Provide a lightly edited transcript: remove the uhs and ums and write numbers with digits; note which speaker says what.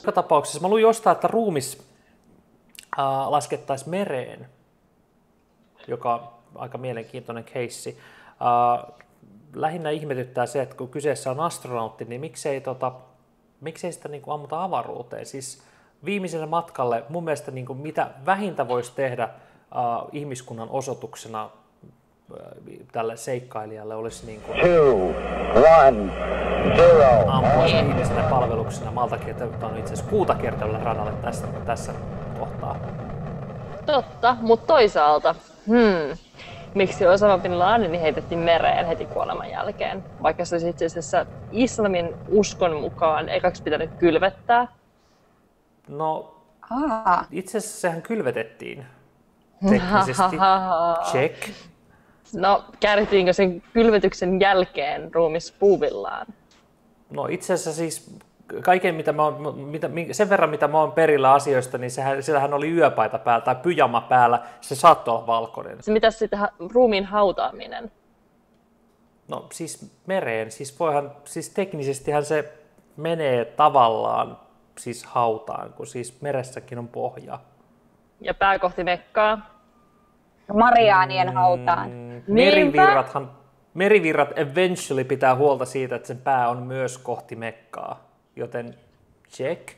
Speaker 1: Joka tapauksessa mä luin jostain, että ruumis laskettaisiin mereen, joka on aika mielenkiintoinen keissi. Lähinnä ihmetyttää se, että kun kyseessä on astronautti, niin miksei sitä niin kuin ammuta avaruuteen? Siis viimeiselle matkalle mun mielestä niin kuin mitä vähintä voisi tehdä ihmiskunnan osoituksena tälle seikkailijalle olisi niin kuin ampua viimeisenä palveluksena maltakiertäyttä itse asiassa kuutakiertävälle radalle tässä kohtaa.
Speaker 2: Totta, mutta toisaalta, miksi Osama bin Laden heitettiin mereen heti kuoleman jälkeen, vaikka se olisi itse asiassa islamin uskon mukaan ekaksi pitänyt kylvettää?
Speaker 1: No, itse asiassa sehän kylvetettiin teknisesti. Check.
Speaker 2: No, käärittiinkö sen kylvetyksen jälkeen ruumis puuvillaan?
Speaker 1: No itse asiassa siis kaiken sen verran mitä mä oon perillä asioista, niin sillähän oli yöpaita päällä tai pyjama päällä, se saattoi olla valkoinen.
Speaker 2: Mitäs sitten ruumiin hautaaminen?
Speaker 1: No siis mereen, siis teknisestihän se menee tavallaan siis hautaan, kun siis meressäkin on pohja.
Speaker 2: Ja pää kohti Mekkaa?
Speaker 3: Mariaanien hautaan.
Speaker 1: Merivirrat eventually pitää huolta siitä, että sen pää on myös kohti Mekkaa, joten check.